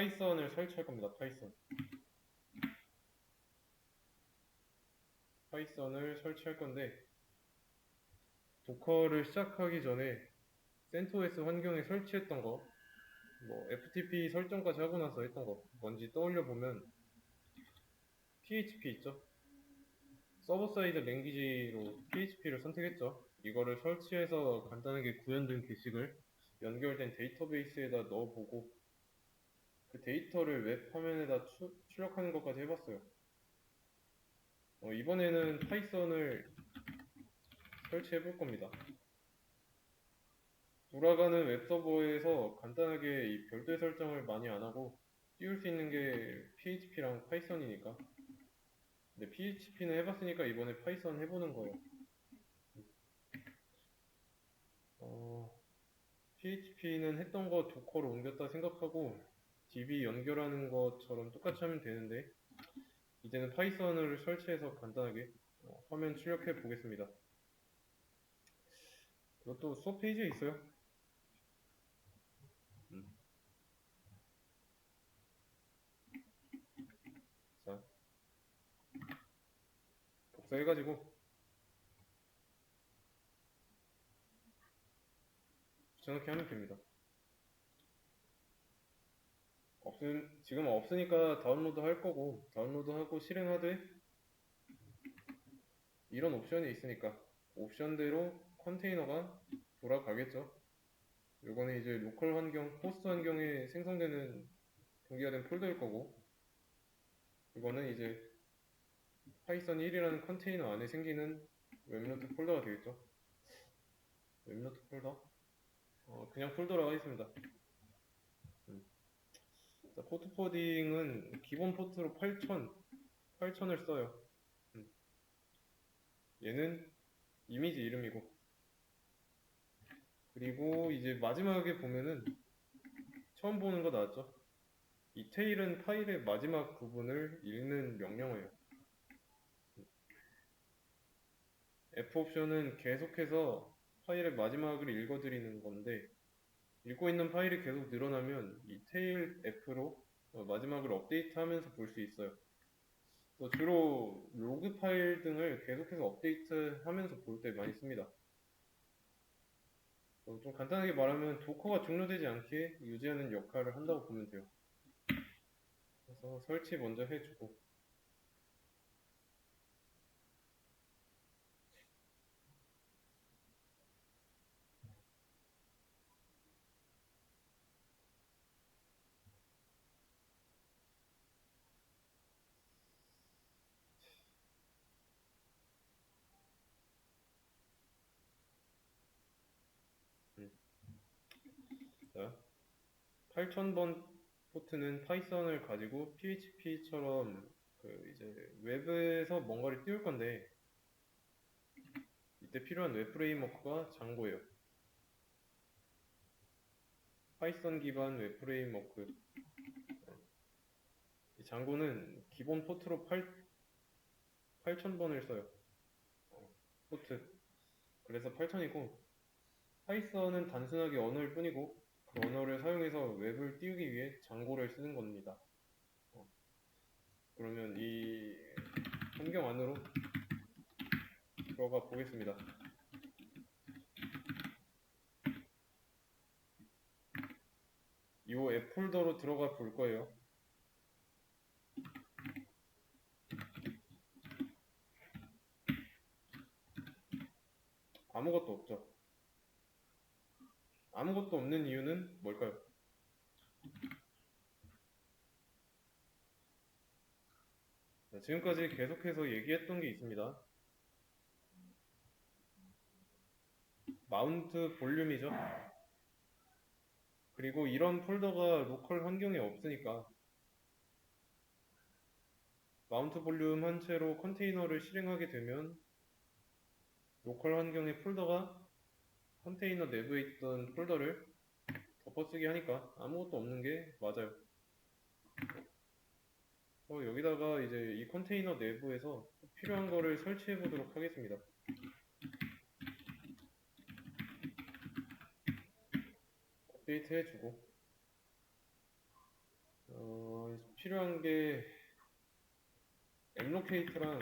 파이썬을 설치할 겁니다. 파이썬을 설치할 건데, 도커를 시작하기 전에 CentOS 환경에 설치했던 거, 뭐 FTP 설정까지 하고 나서 했던 거 뭔지 떠올려 보면 PHP 있죠? 서버 사이드 랭귀지로 PHP를 선택했죠. 이거를 설치해서 간단하게 구현된 게시글 연결된 데이터베이스에다 넣어보고 그 데이터를 웹 화면에다 출력하는 것까지 해봤어요. 이번에는 파이썬을 설치해 볼 겁니다. 돌아가는 웹서버에서 간단하게 이 별도의 설정을 많이 안 하고 띄울 수 있는 게 PHP랑 파이썬이니까. 근데 PHP는 해봤으니까 이번에 파이썬 해보는 거예요. PHP는 했던 거 도커로 옮겼다 생각하고 DB 연결하는 것처럼 똑같이 하면 되는데 이제는 파이썬을 설치해서 간단하게 화면 출력해 보겠습니다. 이것도 수업 페이지에 있어요. 자, 복사해가지고 붙여넣기 하면 됩니다. 지금 없으니까 다운로드 할 거고, 다운로드하고 실행하되, 이런 옵션이 있으니까, 옵션대로 컨테이너가 돌아가겠죠. 요거는 이제 로컬 환경, 호스트 환경에 생성되는 동기화 된 폴더일 거고, 이거는 이제 파이썬 1이라는 컨테이너 안에 생기는 웹노트 폴더가 되겠죠. 웹노트 폴더? 그냥 폴더라고 하겠습니다. 자, 포트 포딩은 기본 포트로 8000을 써요. 얘는 이미지 이름이고. 그리고 이제 마지막에 보면은 처음 보는 거 나왔죠? 이 테일은 파일의 마지막 부분을 읽는 명령어예요. F옵션은 계속해서 파일의 마지막을 읽어드리는 건데 읽고 있는 파일이 계속 늘어나면 이 테일 F로 마지막을 업데이트하면서 볼 수 있어요. 또 주로 로그 파일 등을 계속해서 업데이트하면서 볼 때 많이 씁니다. 좀 간단하게 말하면 도커가 종료되지 않게 유지하는 역할을 한다고 보면 돼요. 그래서 설치 먼저 해주고 자, 8000번 포트는 파이썬을 가지고 PHP처럼 이제 웹에서 뭔가를 띄울 건데 이때 필요한 웹 프레임워크가 장고예요. 파이썬 기반 웹 프레임워크. 이 장고는 기본 포트로 8000번을 써요. 포트. 그래서 8000이고 파이썬은 단순하게 언어일 뿐이고 그 언어를 사용해서 웹을 띄우기 위해 장고를 쓰는 겁니다. 그러면 이 환경 안으로 들어가 보겠습니다. 이 앱 폴더로 들어가 볼 거예요. 아무것도 없죠. 아무것도 없는 이유는 뭘까요? 지금까지 계속해서 얘기했던 게 있습니다. 마운트 볼륨이죠. 그리고 이런 폴더가 로컬 환경에 없으니까 마운트 볼륨 한 채로 컨테이너를 실행하게 되면 로컬 환경의 폴더가 컨테이너 내부에 있던 폴더를 덮어쓰기 하니까 아무것도 없는 게 맞아요. 여기다가 이제 이 컨테이너 내부에서 필요한 거를 설치해 보도록 하겠습니다. 업데이트 해주고 필요한 게 엠로케이트랑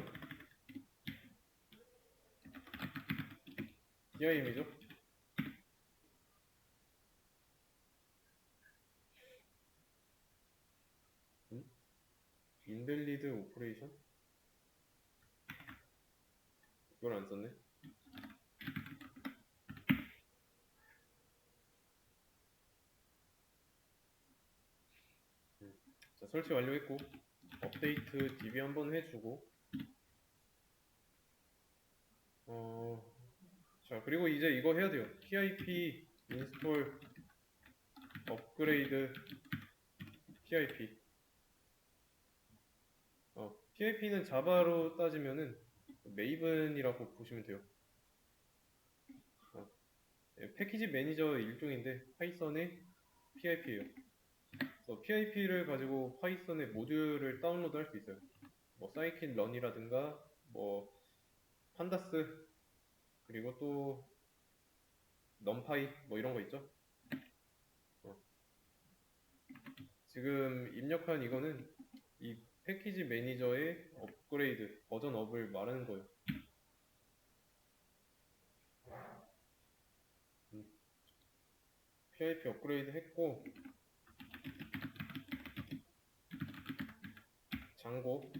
DIM이죠. 인밸리드 오퍼레이션? 이걸 안 썼네. 자, 설치 완료했고 업데이트 db 한번 해주고 자, 그리고 이제 이거 해야 돼요. pip install 업그레이드 pip. pip는 자바로 따지면은 메이븐이라고 보시면 돼요. 패키지 매니저 일종인데 파이썬의 pip예요. 그래서 pip를 가지고 파이썬의 모듈을 다운로드 할 수 있어요. 뭐 사이킷 런이라든가 뭐 판다스, 그리고 또 넘파이 뭐 이런 거 있죠. 지금 입력한 이거는 이 패키지 매니저의 업그레이드 버전 업을 말하는 거예요. pip 업그레이드 했고 장고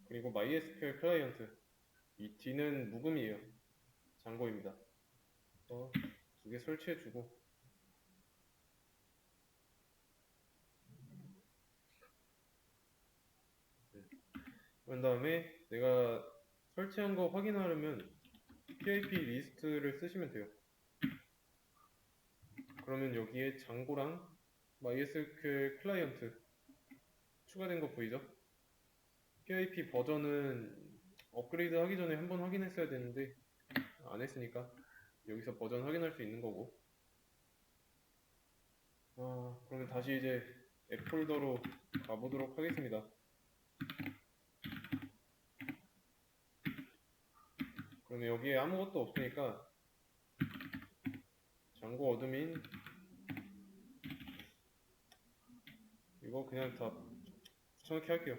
그리고 MySQL 클라이언트, 이 D는 묵음이에요. 장고입니다. 두 개 설치해주고 그런 다음에 내가 설치한 거 확인하려면 pip 리스트를 쓰시면 돼요. 그러면 여기에 장고랑 MySQL 클라이언트 추가된 거 보이죠? pip 버전은 업그레이드 하기 전에 한번 확인했어야 되는데 안 했으니까 여기서 버전 확인할 수 있는 거고. 그러면 다시 이제 앱 폴더로 가보도록 하겠습니다. 그러면 여기에 아무것도 없으니까 장고 어드민 이거 그냥 다 붙여넣기 할게요.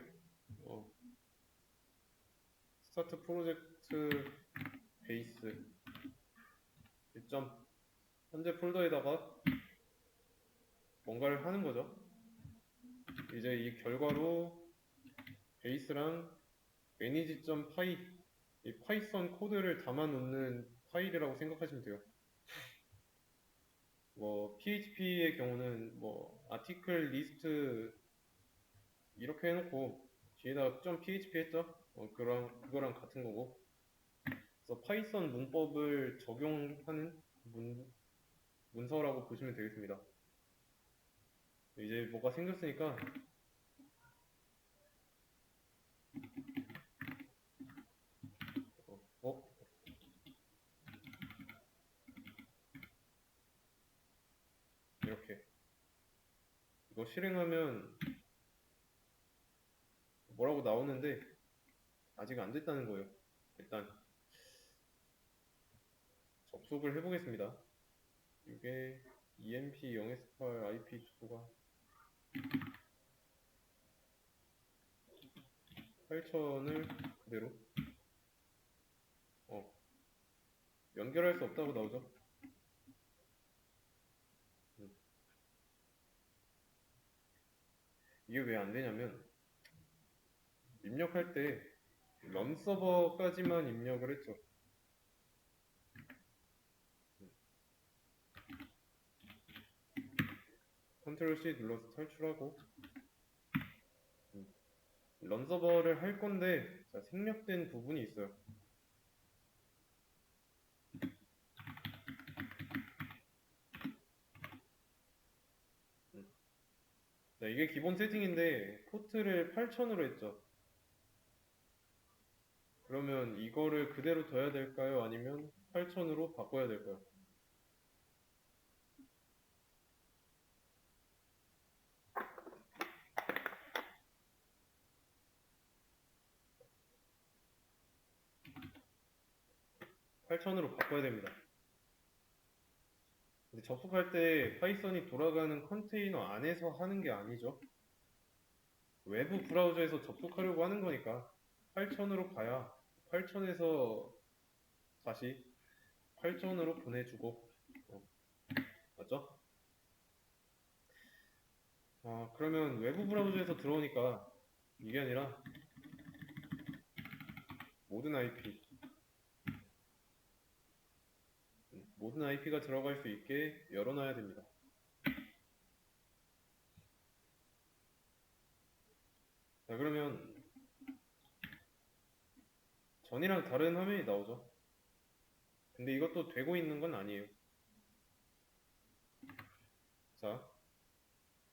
스타트 프로젝트 베이스 점 현재 폴더에다가 뭔가를 하는 거죠. 이제 이 결과로 베이스랑 manage.py 이 파이썬 코드를 담아 놓는 파일이라고 생각하시면 돼요. 뭐 PHP의 경우는 뭐 article list 이렇게 해놓고 뒤에다 .php 했죠? 그거랑 같은 거고. 그래서 파이썬 문법을 적용하는 문서라고 보시면 되겠습니다. 이제 뭐가 생겼으니까 이렇게 이거 실행하면 뭐라고 나오는데 아직 안 됐다는 거예요. 일단 접속을 해보겠습니다. 이게 EMP0S8 IP 주소가 8000을 그대로 연결할 수 없다고 나오죠. 이게 왜 안 되냐면 입력할 때 런 서버까지만 입력을 했죠. 컨트롤 C 눌러서 탈출하고 런 서버를 할 건데 자, 생략된 부분이 있어요. 자, 이게 기본 세팅인데 포트를 8000으로 했죠. 그러면 이거를 그대로 둬야 될까요? 아니면 8000으로 바꿔야 될까요? 8000으로 바꿔야 됩니다. 근데 접속할 때 파이썬이 돌아가는 컨테이너 안에서 하는 게 아니죠. 외부 브라우저에서 접속하려고 하는 거니까 8000으로 가야 8000에서 다시 8000으로 보내주고 맞죠? 그러면 외부 브라우저에서 들어오니까 이게 아니라 모든 IP가 들어갈 수 있게 열어놔야 됩니다. 자, 그러면 전이랑 다른 화면이 나오죠. 근데 이것도 되고 있는 건 아니에요. 자,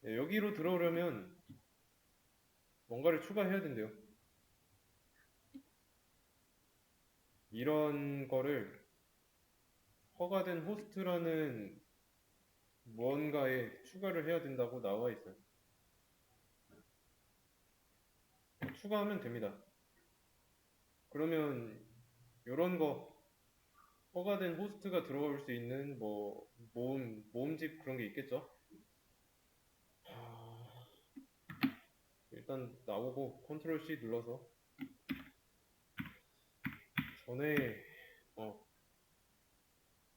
여기로 들어오려면 뭔가를 추가해야 된대요. 이런 거를 허가된 호스트라는 무언가에 추가를 해야 된다고 나와 있어요. 추가하면 됩니다. 그러면 이런 거 허가된 호스트가 들어올 수 있는 뭐 모음집 그런 게 있겠죠? 일단 나오고 컨트롤 C 눌러서 전에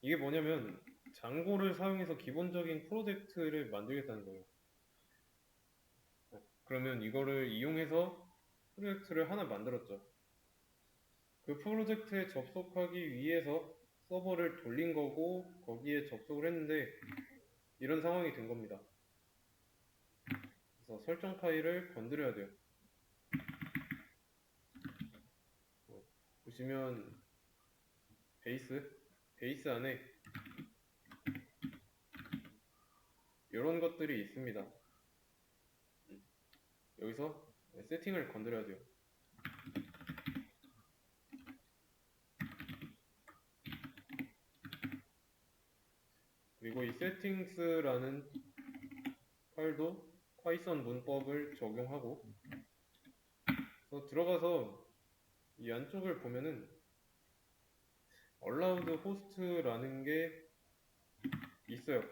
이게 뭐냐면 장고를 사용해서 기본적인 프로젝트를 만들겠다는 거예요. 그러면 이거를 이용해서 프로젝트를 하나 만들었죠. 그 프로젝트에 접속하기 위해서 서버를 돌린 거고 거기에 접속을 했는데 이런 상황이 된 겁니다. 그래서 설정 파일을 건드려야 돼요. 보시면 베이스 안에 이런 것들이 있습니다. 여기서 세팅을 건드려야 돼요. 그리고 이 settings라는 파일도 파이썬 문법을 적용하고 그래서 들어가서 이 안쪽을 보면은 allowed host라는 게 있어요.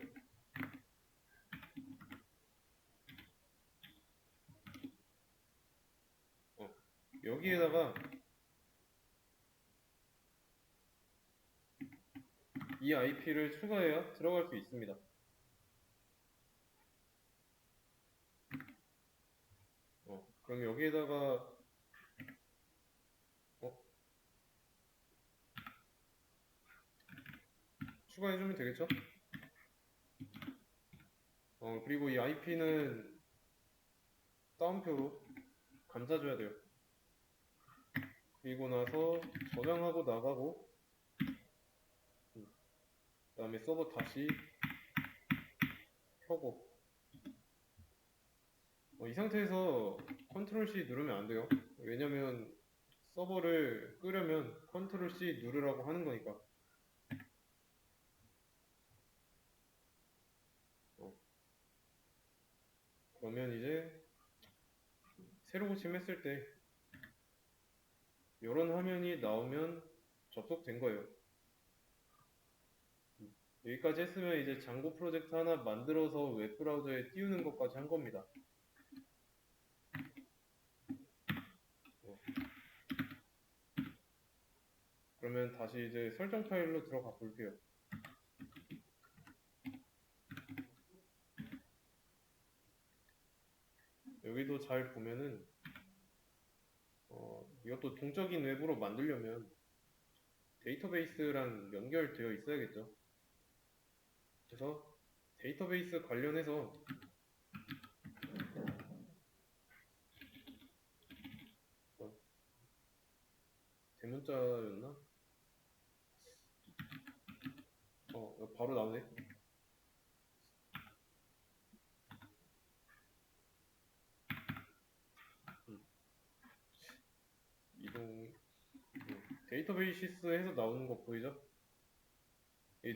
여기에다가 이 IP를 추가해야 들어갈 수 있습니다. 그럼 여기에다가 추가해주면 되겠죠? 그리고 이 IP는 따옴표로 감싸줘야 돼요. 그리고 나서 저장하고 나가고 그 다음에 서버 다시 켜고 이 상태에서 컨트롤 C 누르면 안 돼요. 왜냐면 서버를 끄려면 컨트롤 C 누르라고 하는 거니까. 그러면 이제 새로 고침했을 때 이런 화면이 나오면 접속된 거예요. 여기까지 했으면 이제 장고 프로젝트 하나 만들어서 웹브라우저에 띄우는 것까지 한 겁니다. 그러면 다시 이제 설정 파일로 들어가 볼게요. 여기도 잘 보면은 이것도 동적인 웹으로 만들려면 데이터베이스랑 연결되어 있어야겠죠. 그래서 데이터베이스 관련해서 대문자였나? 바로 나오네. 이동 데이터베이시스에서 나오는 거 보이죠?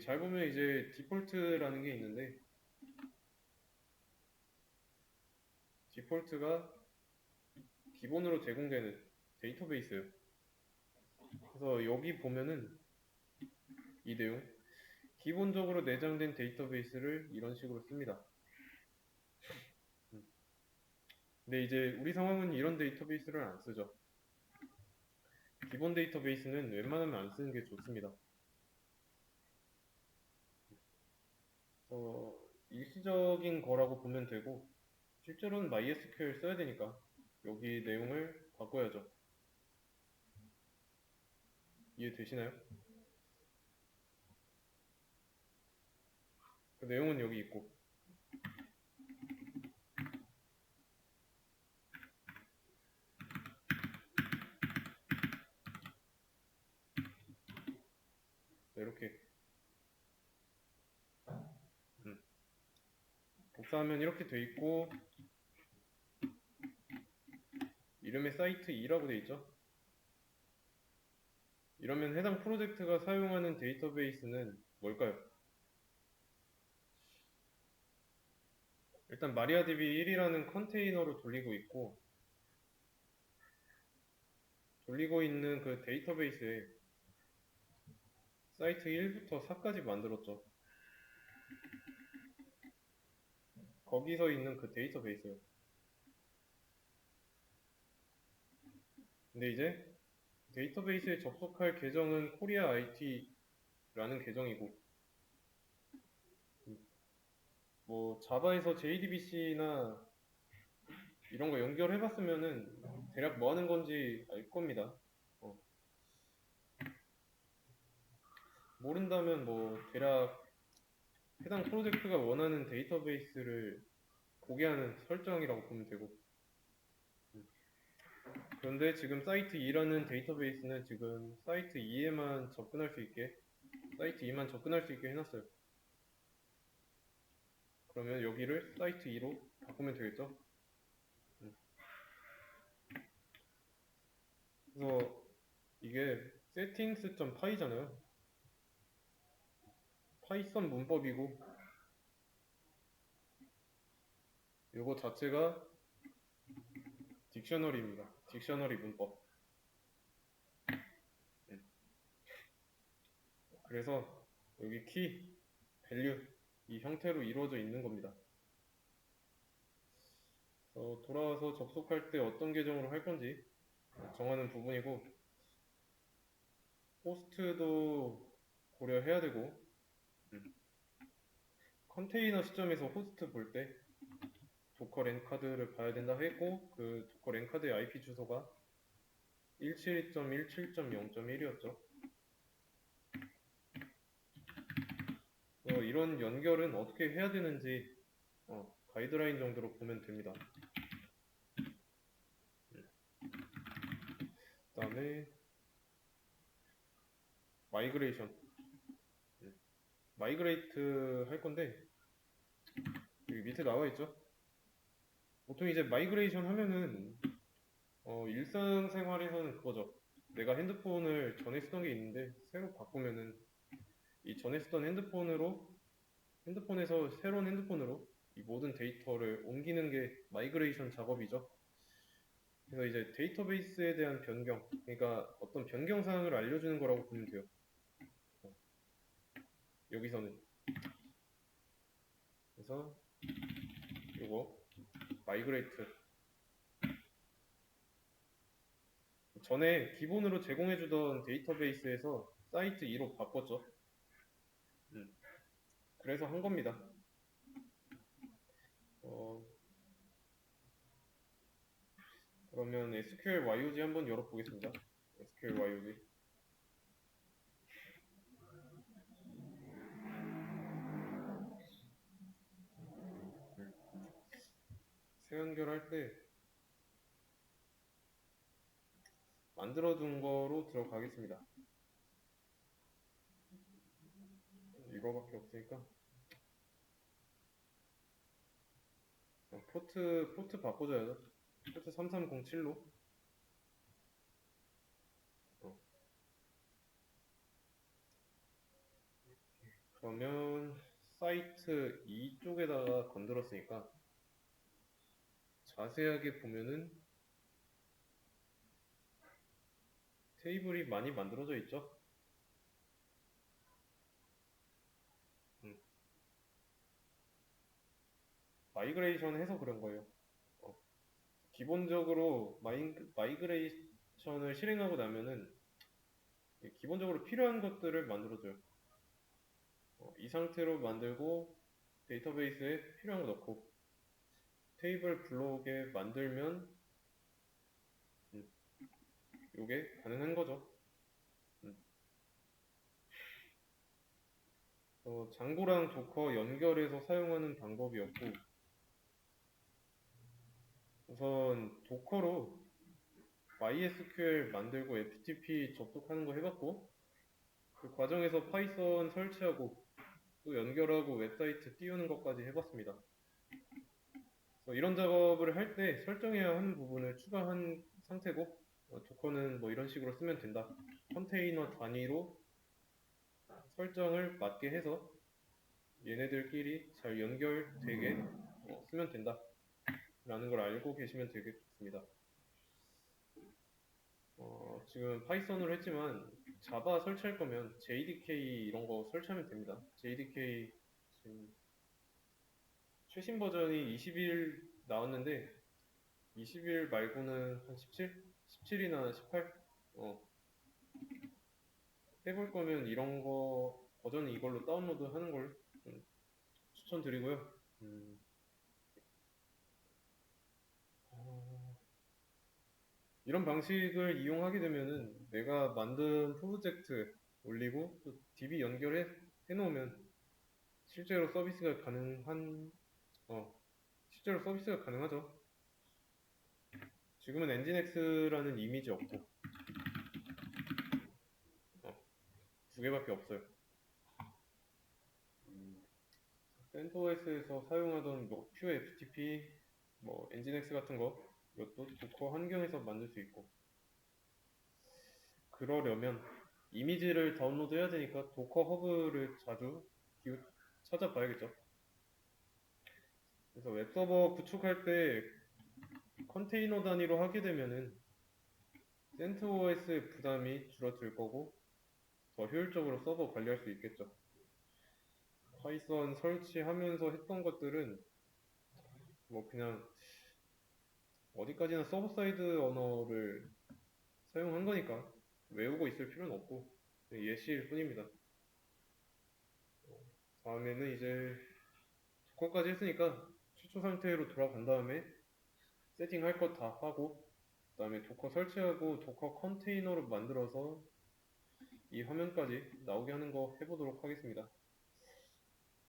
잘 보면 이제 디폴트라는 게 있는데 디폴트가 기본으로 제공되는 데이터베이스예요. 그래서 여기 보면은 이 내용 기본적으로 내장된 데이터베이스를 이런 식으로 씁니다. 근데 이제 우리 상황은 이런 데이터베이스를 안 쓰죠. 기본 데이터베이스는 웬만하면 안 쓰는 게 좋습니다. 일시적인 거라고 보면 되고, 실제로는 MySQL 써야 되니까 여기 내용을 바꿔야죠. 이해되시나요? 그 내용은 여기 있고, 네, 이렇게 복사하면 이렇게 돼 있고, 이름에 사이트 2라고 돼 있죠. 이러면 해당 프로젝트가 사용하는 데이터베이스는 뭘까요? 일단 마리아DB 1이라는 컨테이너로 돌리고 있고, 돌리고 있는 그 데이터베이스에 사이트 1부터 4까지 만들었죠. 거기서 있는 그 데이터베이스예요. 근데 이제 데이터베이스에 접속할 계정은 코리아 IT라는 계정이고, 뭐 자바에서 JDBC나 이런 거 연결해봤으면은 대략 뭐 하는 건지 알 겁니다. 모른다면 뭐 대략 해당 프로젝트가 원하는 데이터베이스를 보게 하는 설정이라고 보면 되고, 그런데 지금 사이트 2라는 데이터베이스는 지금 사이트 2에만 접근할 수 있게, 사이트 2만 접근할 수 있게 해놨어요. 그러면 여기를 사이트 2로 바꾸면 되겠죠? 그래서 이게 settings.py잖아요. 파이썬 문법이고, 이거 자체가 딕셔너리입니다. 딕셔너리 문법. 그래서 여기 키, 밸류 이 형태로 이루어져 있는 겁니다. 돌아와서 접속할 때 어떤 계정으로 할 건지 정하는 부분이고, 호스트도 고려해야 되고, 컨테이너 시점에서 호스트 볼 때 도커 랜카드를 봐야 된다 했고, 그 도커 랜카드의 IP 주소가 172.17.0.1이었죠. 이런 연결은 어떻게 해야 되는지 가이드라인 정도로 보면 됩니다. 그 다음에 마이그레이션, 마이그레이트 할 건데 여기 밑에 나와 있죠. 보통 이제 마이그레이션 하면은 일상생활에서는 그거죠. 내가 핸드폰을 전에 쓰던 게 있는데 새로 바꾸면은 이 전에 쓰던 핸드폰에서 새로운 핸드폰으로 이 모든 데이터를 옮기는 게 마이그레이션 작업이죠. 그래서 이제 데이터베이스에 대한 변경, 그러니까 어떤 변경 사항을 알려주는 거라고 보면 돼요. 여기서는. 그래서 이거 마이그레이트 전에 기본으로 제공해주던 데이터베이스에서 사이트 2로 바꿨죠. 그래서 한 겁니다. 그러면 SQL YOG 한번 열어보겠습니다. SQL YOG. 새 연결할 때 만들어둔 거로 들어가겠습니다. 이거밖에 없으니까 포트 바꿔줘야죠. 포트 3307로. 그러면 사이트 2쪽에다가 건드렸으니까 자세하게 보면은 테이블이 많이 만들어져 있죠. 마이그레이션 해서 그런 거예요. 어, 기본적으로 마이그레이션을 실행하고 나면은 기본적으로 필요한 것들을 만들어줘요. 이 상태로 만들고 데이터베이스에 필요한 거 넣고 테이블 블록에 만들면 이게 가능한 거죠. 음, 장고랑 도커 연결해서 사용하는 방법이었고 우선 도커로 MySQL 만들고 FTP 접속하는 거 해봤고 그 과정에서 파이썬 설치하고 또 연결하고 웹사이트 띄우는 것까지 해봤습니다. 이런 작업을 할 때 설정해야 하는 부분을 추가한 상태고 도커는 뭐 이런 식으로 쓰면 된다. 컨테이너 단위로 설정을 맞게 해서 얘네들끼리 잘 연결되게 쓰면 된다. 라는 걸 알고 계시면 되겠습니다. 지금 파이썬으로 했지만 자바 설치할 거면 JDK 이런 거 설치하면 됩니다. JDK 지금 최신 버전이 20일 나왔는데 20일 말고는 한 17? 17이나 18? 해볼 거면 이런 거 버전 이걸로 다운로드 하는 걸 좀 추천드리고요. 어, 이런 방식을 이용하게 되면은 내가 만든 프로젝트 올리고 또 DB 연결해 놓으면 실제로 서비스가 가능한 어, 실제로 서비스가 가능하죠. 지금은 엔진엑스라는 이미지 없고 두 개밖에 없어요. CentOS에서 사용하던 뭐 FTP, 뭐 엔진엑스 같은 거 이것도 도커 환경에서 만들 수 있고 그러려면 이미지를 다운로드 해야 되니까 도커 허브를 자주 찾아봐야겠죠. 그래서 웹서버 구축할 때 컨테이너 단위로 하게 되면은 CentOS 부담이 줄어들 거고 더 효율적으로 서버 관리할 수 있겠죠. 파이썬 설치하면서 했던 것들은 뭐 그냥 어디까지나 서버 사이드 언어를 사용한 거니까 외우고 있을 필요는 없고 예시일 뿐입니다. 다음에는 이제 도커까지 했으니까 최초 상태로 돌아간 다음에 세팅할 것 다 하고 그 다음에 도커 설치하고 도커 컨테이너로 만들어서 이 화면까지 나오게 하는 거 해보도록 하겠습니다.